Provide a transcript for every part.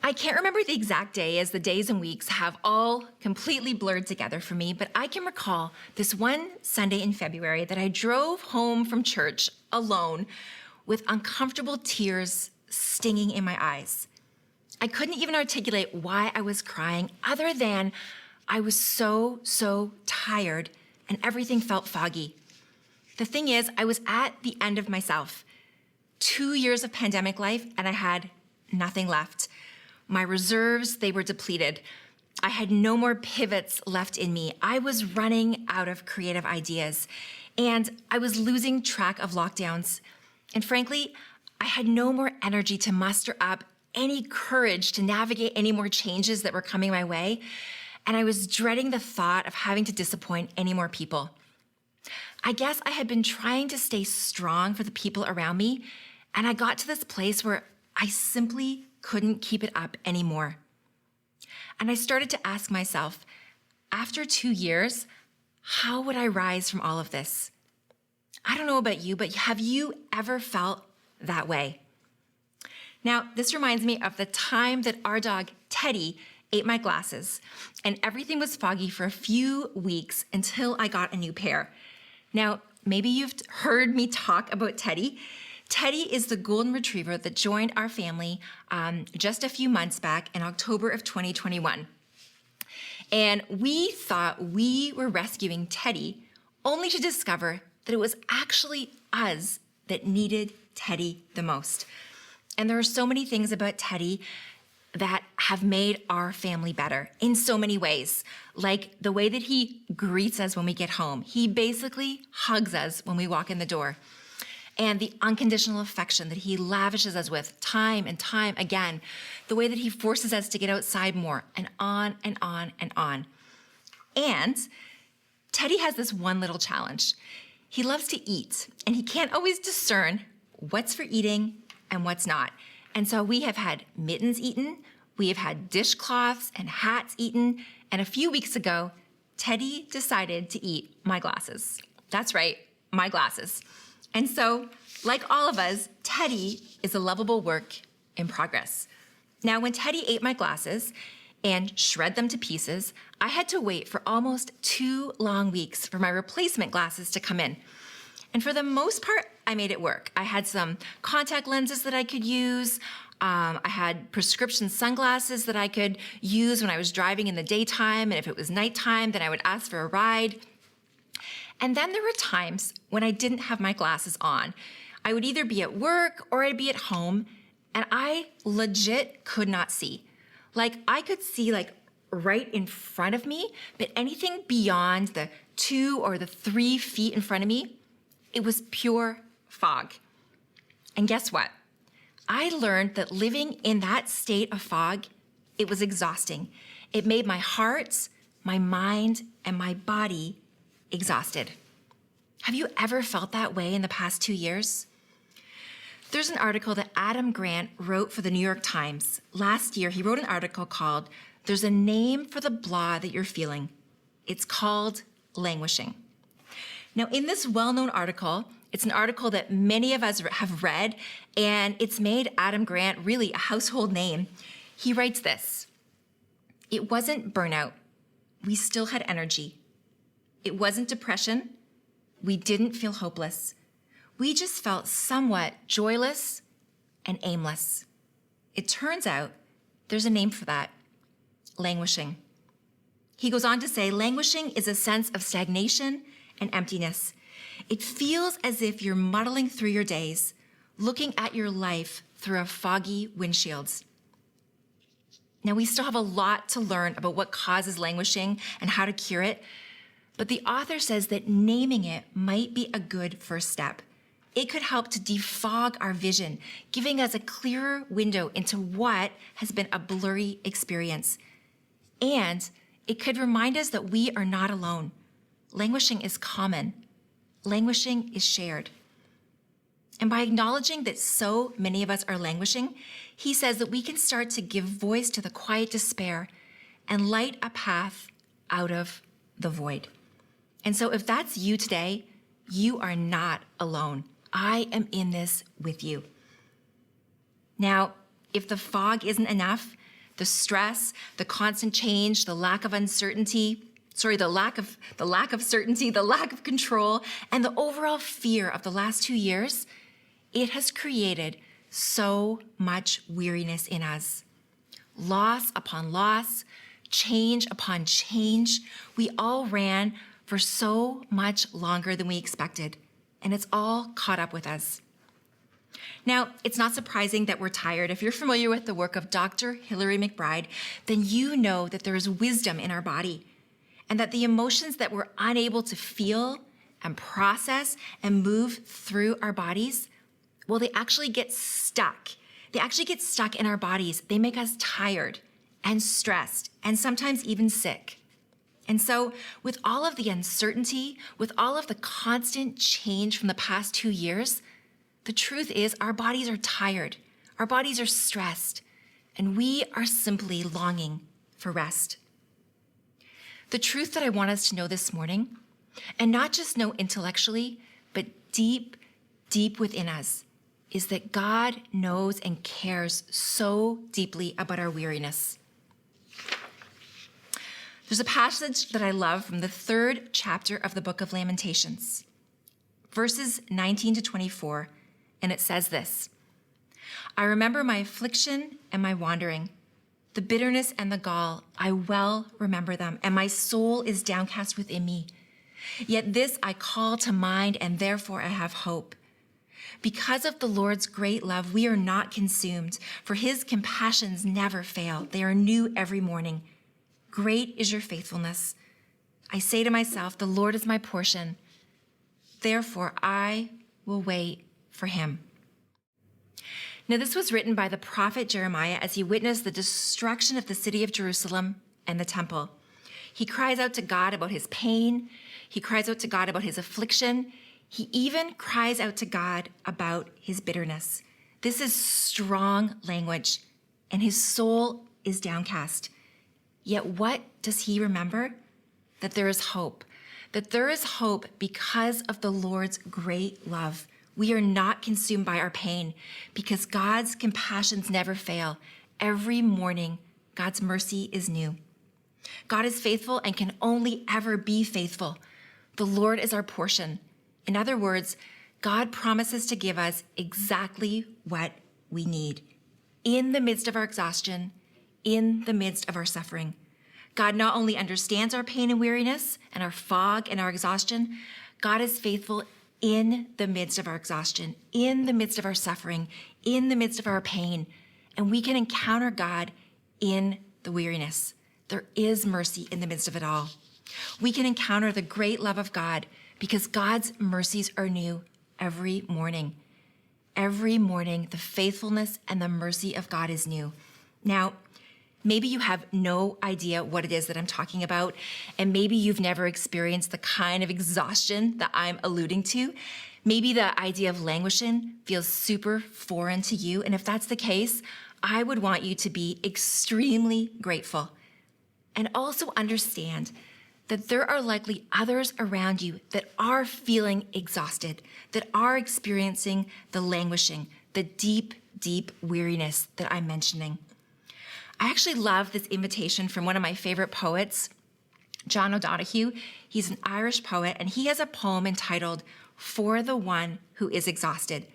I can't remember the exact day as the days and weeks have all completely blurred together for me, but I can recall this one Sunday in February that I drove home from church alone with uncomfortable tears stinging in my eyes. I couldn't even articulate why I was crying other than I was so tired and everything felt foggy. The thing is, I was at the end of myself. 2 years of pandemic life and I had nothing left. My reserves, they were depleted. I had no more pivots left in me. I was running out of creative ideas and I was losing track of lockdowns. And frankly, I had no more energy to muster up any courage to navigate any more changes that were coming my way. And I was dreading the thought of having to disappoint any more people. I guess I had been trying to stay strong for the people around me, and I got to this place where I simply couldn't keep it up anymore. And I started to ask myself, after 2 years, how would I rise from all of this? I don't know about you, but have you ever felt that way? Now, this reminds me of the time that our dog, Teddy, ate my glasses, and everything was foggy for a few weeks until I got a new pair. Now, maybe you've heard me talk about Teddy. Teddy is the golden retriever that joined our family just a few months back in October of 2021. And we thought we were rescuing Teddy only to discover that it was actually us that needed Teddy the most. And there are so many things about Teddy that have made our family better in so many ways, like the way that he greets us when we get home. He basically hugs us when we walk in the door. And the unconditional affection that he lavishes us with time and time again, the way that he forces us to get outside more, and on and on and on. And Teddy has this one little challenge. He loves to eat, and he can't always discern what's for eating and what's not. And so we have had mittens eaten, we have had dishcloths and hats eaten, and a few weeks ago, Teddy decided to eat my glasses. That's right, my glasses. And so, like all of us, Teddy is a lovable work in progress. Now, when Teddy ate my glasses and shred them to pieces, I had to wait for almost 2 long weeks for my replacement glasses to come in. And for the most part, I made it work. I had some contact lenses that I could use. I had prescription sunglasses that I could use when I was driving in the daytime. And if it was nighttime, then I would ask for a ride. And then there were times when I didn't have my glasses on. I would either be at work or I'd be at home, and I legit could not see. Like, I could see like right in front of me, but anything beyond the 2 or the 3 feet in front of me, it was pure fog. And guess what? I learned that living in that state of fog, it was exhausting. It made my heart, my mind, and my body exhausted. Have you ever felt that way in the past 2 years? There's an article that Adam Grant wrote for the New York Times. Last year, he wrote an article called, "There's a name for the blah that you're feeling. It's called languishing." Now, in this well-known article, it's an article that many of us have read, and it's made Adam Grant really a household name. He writes this: "It wasn't burnout. We still had energy. It wasn't depression. We didn't feel hopeless. We just felt somewhat joyless and aimless. It turns out there's a name for that: languishing." He goes on to say, languishing is a sense of stagnation and emptiness. It feels as if you're muddling through your days, looking at your life through a foggy windshield. Now, we still have a lot to learn about what causes languishing and how to cure it, but the author says that naming it might be a good first step. It could help to defog our vision, giving us a clearer window into what has been a blurry experience. And it could remind us that we are not alone. Languishing is common. Languishing is shared. And by acknowledging that so many of us are languishing, he says that we can start to give voice to the quiet despair and light a path out of the void. And so if that's you today, you are not alone. I am in this with you. Now, if the fog isn't enough, the stress, the constant change, the lack of uncertainty, the lack of certainty, the lack of control, and the overall fear of the last 2 years, it has created so much weariness in us. Loss upon loss, change upon change. We all ran for so much longer than we expected, and it's all caught up with us. Now, it's not surprising that we're tired. If you're familiar with the work of Dr. Hilary McBride, then you know that there is wisdom in our body, and that the emotions that we're unable to feel and process and move through our bodies, well, they actually get stuck. They actually get stuck in our bodies. They make us tired and stressed and sometimes even sick. And so with all of the uncertainty, with all of the constant change from the past 2 years, the truth is our bodies are tired, our bodies are stressed, and we are simply longing for rest. The truth that I want us to know this morning, and not just know intellectually, but deep, deep within us, is that God knows and cares so deeply about our weariness. There's a passage that I love from the 3rd chapter of the book of Lamentations, verses 19 to 24, and it says this: I remember my affliction and my wandering, the bitterness and the gall, I well remember them, and my soul is downcast within me. Yet this I call to mind, and therefore I have hope. Because of the Lord's great love, we are not consumed, for his compassions never fail. They are new every morning. Great is your faithfulness. I say to myself, the Lord is my portion. Therefore, I will wait for him. Now, this was written by the prophet Jeremiah as he witnessed the destruction of the city of Jerusalem and the temple. He cries out to God about his pain. He cries out to God about his affliction. He even cries out to God about his bitterness. This is strong language, and his soul is downcast. Yet what does he remember? That there is hope. That there is hope because of the Lord's great love. We are not consumed by our pain because God's compassions never fail. Every morning, God's mercy is new. God is faithful and can only ever be faithful. The Lord is our portion. In other words, God promises to give us exactly what we need in the midst of our exhaustion, in the midst of our suffering. God not only understands our pain and weariness and our fog and our exhaustion, God is faithful in the midst of our exhaustion, in the midst of our suffering, in the midst of our pain. And we can encounter God in the weariness. There is mercy in the midst of it all. We can encounter the great love of God because God's mercies are new every morning. Every morning, the faithfulness and the mercy of God is new. Now, maybe you have no idea what it is that I'm talking about, and maybe you've never experienced the kind of exhaustion that I'm alluding to. Maybe the idea of languishing feels super foreign to you, and if that's the case, I would want you to be extremely grateful and also understand that there are likely others around you that are feeling exhausted, that are experiencing the languishing, the deep, deep weariness that I'm mentioning. I actually love this invitation from one of my favorite poets, John O'Donoghue. He's an Irish poet, and he has a poem entitled For the One Who Is Exhausted.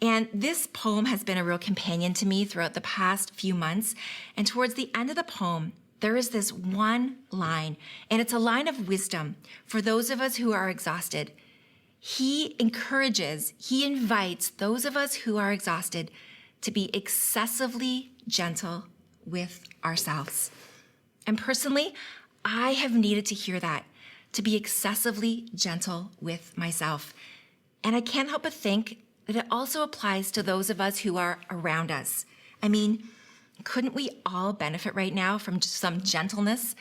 And this poem has been a real companion to me throughout the past few months. And towards the end of the poem, there is this one line, and it's a line of wisdom for those of us who are exhausted. He encourages, he invites those of us who are exhausted to be excessively gentle with ourselves. And personally, I have needed to hear that, to be excessively gentle with myself. And I can't help but think that it also applies to those of us who are around us. I mean, couldn't we all benefit right now from some gentleness?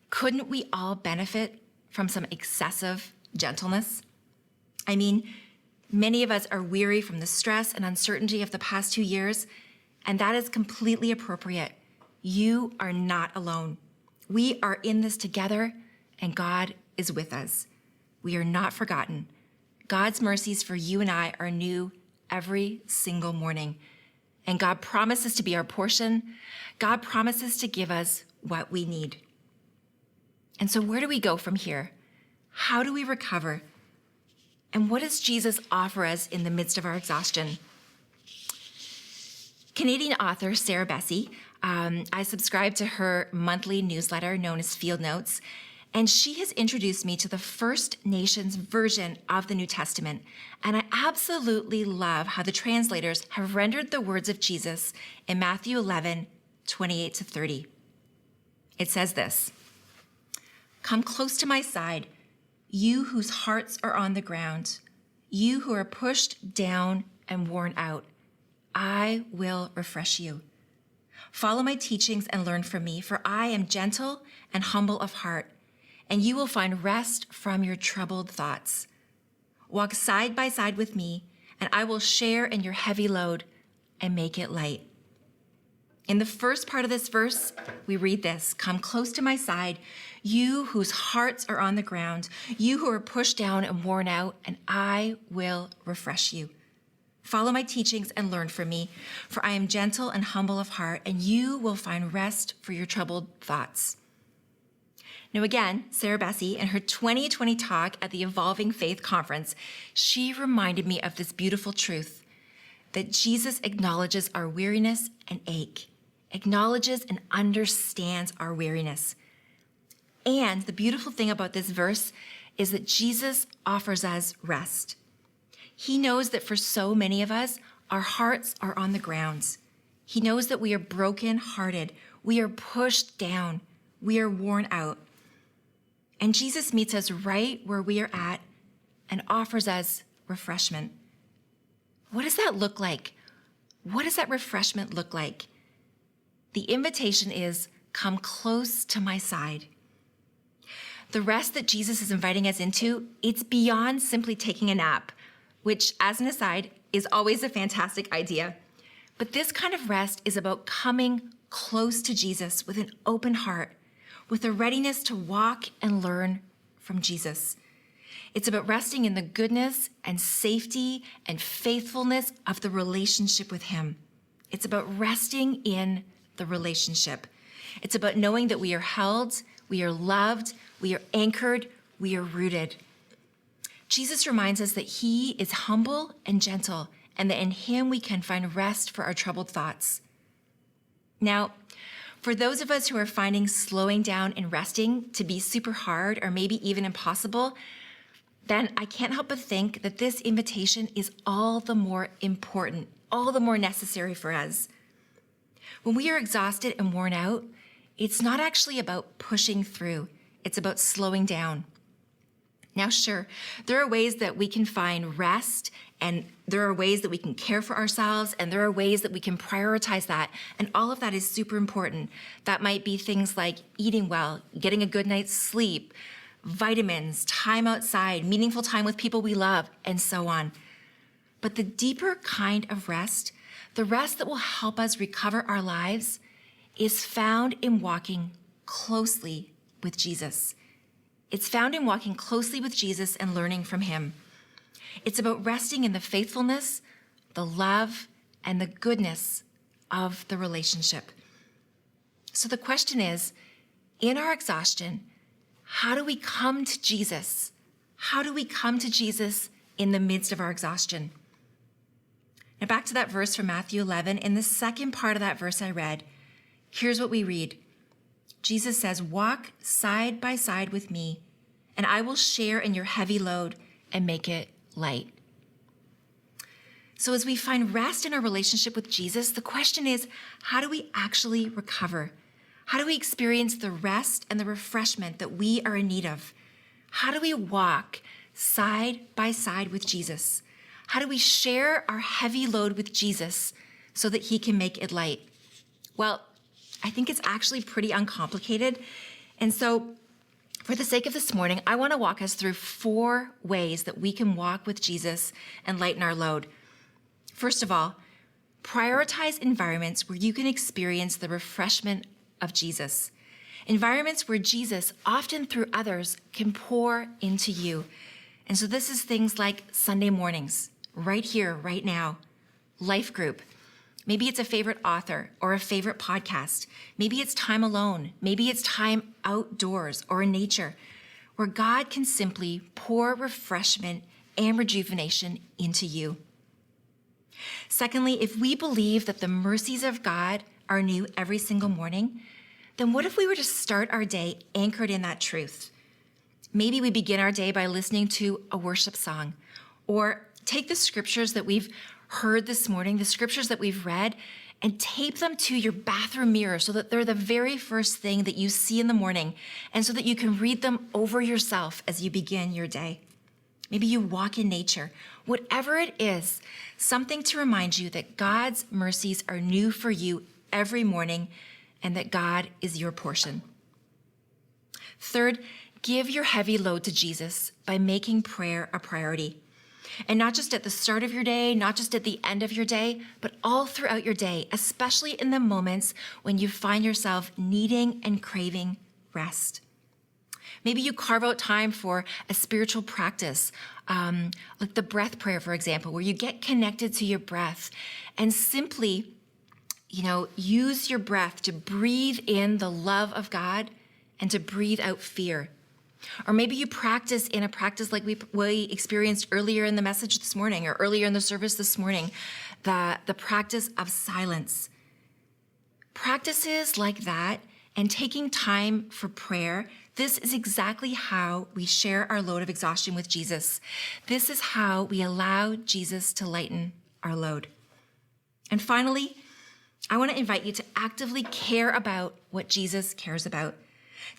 Couldn't we all benefit from some excessive gentleness? I mean, many of us are weary from the stress and uncertainty of the past 2 years, and that is completely appropriate. You are not alone. We are in this together, and God is with us. We are not forgotten. God's mercies for you and I are new every single morning. and God promises to be our portion. God promises to give us what we need. And so where do we go from here? How do we recover? And what does Jesus offer us in the midst of our exhaustion? Canadian author Sarah Bessey, I subscribe to her monthly newsletter known as Field Notes, and she has introduced me to the First Nations version of the New Testament. And I absolutely love how the translators have rendered the words of Jesus in Matthew 11, 28 to 30. It says this, "Come close to my side, you whose hearts are on the ground, you who are pushed down and worn out. I will refresh you. Follow my teachings and learn from me, for I am gentle and humble of heart, and you will find rest from your troubled thoughts. Walk side by side with me, and I will share in your heavy load and make it light." In the first part of this verse, we read this, "Come close to my side, you whose hearts are on the ground, you who are pushed down and worn out, and I will refresh you. Follow my teachings and learn from me, for I am gentle and humble of heart, and you will find rest for your troubled thoughts." Now again, Sarah Bessey, in her 2020 talk at the Evolving Faith Conference, she reminded me of this beautiful truth, that Jesus acknowledges our weariness and ache, acknowledges and understands our weariness. And the beautiful thing about this verse is that Jesus offers us rest. He knows that for so many of us, our hearts are on the ground. He knows that we are broken-hearted, we are pushed down, we are worn out. And Jesus meets us right where we are at and offers us refreshment. What does that look like? What does that refreshment look like? The invitation is, "Come close to my side." The rest that Jesus is inviting us into, it's beyond simply taking a nap, which, as an aside, is always a fantastic idea. But this kind of rest is about coming close to Jesus with an open heart, with a readiness to walk and learn from Jesus. It's about resting in the goodness and safety and faithfulness of the relationship with him. It's about resting in the relationship. It's about knowing that we are held, we are loved, we are anchored, we are rooted. Jesus reminds us that he is humble and gentle, and that in him we can find rest for our troubled thoughts. Now, for those of us who are finding slowing down and resting to be super hard or maybe even impossible, then I can't help but think that this invitation is all the more important, all the more necessary for us. When we are exhausted and worn out, it's not actually about pushing through, it's about slowing down. Now, sure, there are ways that we can find rest, and there are ways that we can care for ourselves, and there are ways that we can prioritize that, and all of that is super important. That might be things like eating well, getting a good night's sleep, vitamins, time outside, meaningful time with people we love, and so on. But the deeper kind of rest, the rest that will help us recover our lives, is found in walking closely with Jesus. It's found in walking closely with Jesus and learning from him. It's about resting in the faithfulness, the love, and the goodness of the relationship. So the question is, in our exhaustion, how do we come to Jesus? How do we come to Jesus in the midst of our exhaustion? Now back to that verse from Matthew 11, in the second part of that verse I read, here's what we read. Jesus says, "Walk side by side with me, and I will share in your heavy load and make it light." So as we find rest in our relationship with Jesus, the question is, how do we actually recover? How do we experience the rest and the refreshment that we are in need of? How do we walk side by side with Jesus? How do we share our heavy load with Jesus so that he can make it light? Well, I think it's actually pretty uncomplicated. And so for the sake of this morning, I want to walk us through 4 ways that we can walk with Jesus and lighten our load. First of all, prioritize environments where you can experience the refreshment of Jesus. Environments where Jesus, often through others, can pour into you. And so this is things like Sunday mornings, right here, right now, life group, Maybe it's a favorite author or a favorite podcast. Maybe it's time alone. Maybe it's time outdoors or in nature, where God can simply pour refreshment and rejuvenation into you. Secondly, if we believe that the mercies of God are new every single morning, then what if we were to start our day anchored in that truth? Maybe we begin our day by listening to a worship song, or take the scriptures that we've heard this morning, the scriptures that we've read, and tape them to your bathroom mirror so that they're the very first thing that you see in the morning, and so that you can read them over yourself as you begin your day. Maybe you walk in nature. Whatever it is, something to remind you that God's mercies are new for you every morning and that God is your portion. Third, give your heavy load to Jesus by making prayer a priority. And not just at the start of your day, not just at the end of your day, but all throughout your day, especially in the moments when you find yourself needing and craving rest. Maybe you carve out time for a spiritual practice, like the breath prayer, for example, where you get connected to your breath and simply, use your breath to breathe in the love of God and to breathe out fear. Or maybe you practice in a practice like we experienced earlier in the message this morning or earlier in the service this morning, the practice of silence. Practices like that and taking time for prayer, this is exactly how we share our load of exhaustion with Jesus. This is how we allow Jesus to lighten our load. And finally, I want to invite you to actively care about what Jesus cares about.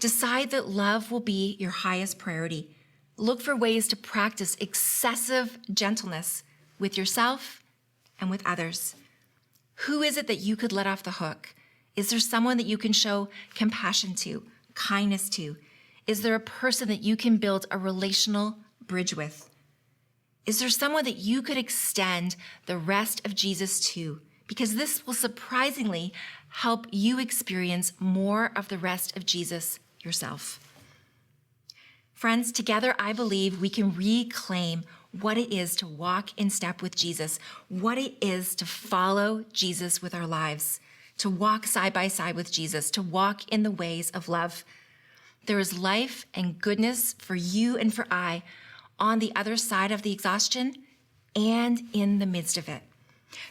Decide that love will be your highest priority. Look for ways to practice excessive gentleness with yourself and with others. Who is it that you could let off the hook? Is there someone that you can show compassion to, kindness to? Is there a person that you can build a relational bridge with? Is there someone that you could extend the rest of Jesus to? Because this will surprisingly help you experience more of the rest of Jesus yourself. Friends, together I believe we can reclaim what it is to walk in step with Jesus, what it is to follow Jesus with our lives, to walk side by side with Jesus, to walk in the ways of love. There is life and goodness for you and for I on the other side of the exhaustion and in the midst of it.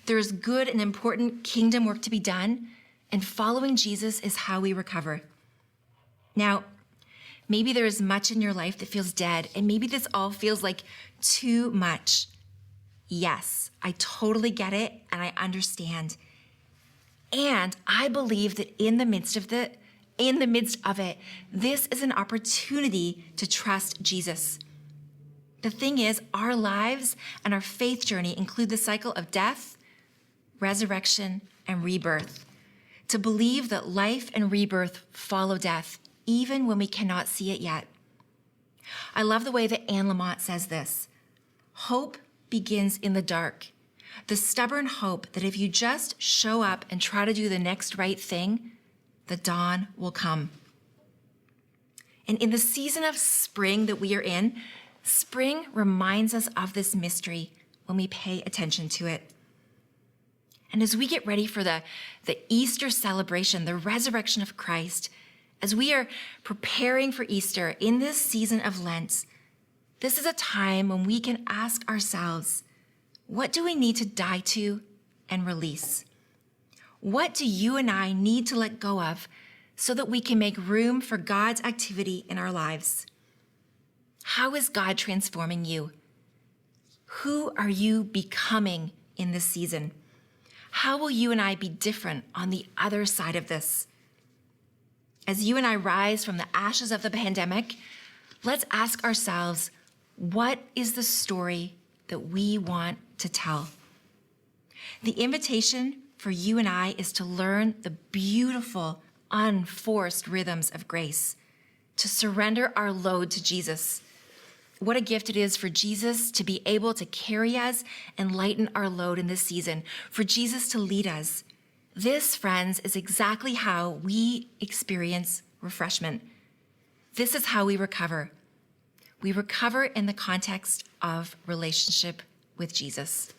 There is good and important kingdom work to be done, and following Jesus is how we recover. Now, maybe there is much in your life that feels dead, and maybe this all feels like too much. Yes, I totally get it, and I understand. And I believe that in the midst of it, this is an opportunity to trust Jesus. The thing is, our lives and our faith journey include the cycle of death, resurrection, and rebirth. To believe that life and rebirth follow death, even when we cannot see it yet. I love the way that Anne Lamott says this. Hope begins in the dark. The stubborn hope that if you just show up and try to do the next right thing, the dawn will come. And in the season of spring that we are in, spring reminds us of this mystery when we pay attention to it. And as we get ready for the Easter celebration, the resurrection of Christ, as we are preparing for Easter in this season of Lent, this is a time when we can ask ourselves, what do we need to die to and release? What do you and I need to let go of so that we can make room for God's activity in our lives? How is God transforming you? Who are you becoming in this season? How will you and I be different on the other side of this? As you and I rise from the ashes of the pandemic, let's ask ourselves, what is the story that we want to tell? The invitation for you and I is to learn the beautiful, unforced rhythms of grace, to surrender our load to Jesus. What a gift it is for Jesus to be able to carry us and lighten our load in this season, for Jesus to lead us. This, friends, is exactly how we experience refreshment. This is how we recover. We recover in the context of relationship with Jesus.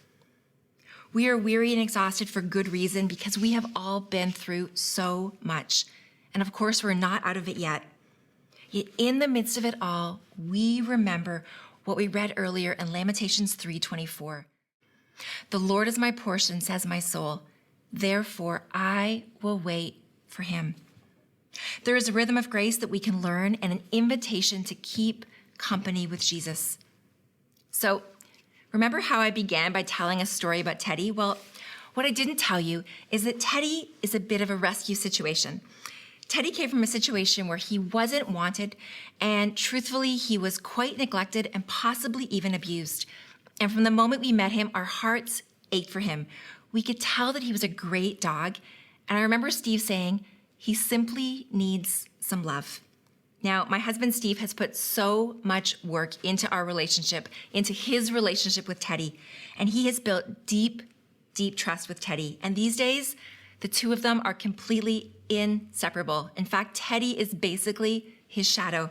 We are weary and exhausted for good reason because we have all been through so much. And of course, we're not out of it yet. Yet in the midst of it all, we remember what we read earlier in Lamentations 3:24. The Lord is my portion, says my soul. Therefore, I will wait for him. There is a rhythm of grace that we can learn and an invitation to keep company with Jesus. So, remember how I began by telling a story about Teddy? Well, what I didn't tell you is that Teddy is a bit of a rescue situation. Teddy came from a situation where he wasn't wanted, and truthfully, he was quite neglected and possibly even abused. And from the moment we met him, our hearts ached for him. We could tell that he was a great dog, and I remember Steve saying, he simply needs some love. Now, my husband Steve has put so much work into our relationship, into his relationship with Teddy, and he has built deep, deep trust with Teddy. And these days, the two of them are completely inseparable. In fact, Teddy is basically his shadow.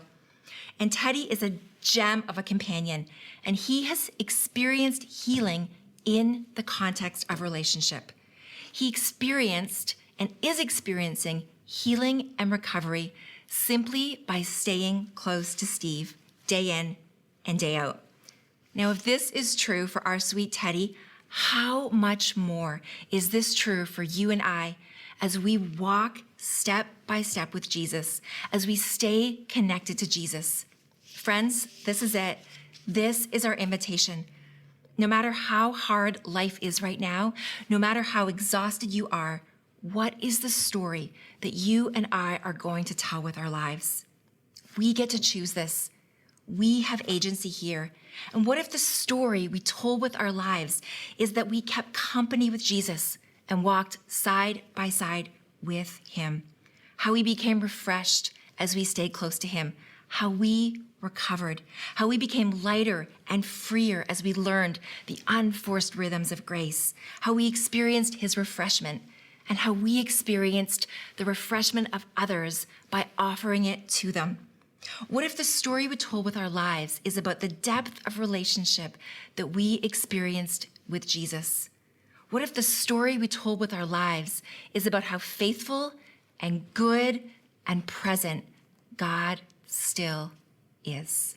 And Teddy is a gem of a companion, and he has experienced healing in the context of relationship. He experienced and is experiencing healing and recovery simply by staying close to Steve day in and day out. Now, if this is true for our sweet Teddy, how much more is this true for you and I as we walk step by step with Jesus, as we stay connected to Jesus? Friends, this is it. This is our invitation. No matter how hard life is right now, no matter how exhausted you are, what is the story that you and I are going to tell with our lives? We get to choose this. We have agency here. And what if the story we told with our lives is that we kept company with Jesus and walked side by side with him? How we became refreshed as we stayed close to him, how we recovered, how we became lighter and freer as we learned the unforced rhythms of grace, how we experienced his refreshment, and how we experienced the refreshment of others by offering it to them. What if the story we told with our lives is about the depth of relationship that we experienced with Jesus? What if the story we told with our lives is about how faithful and good and present God still is?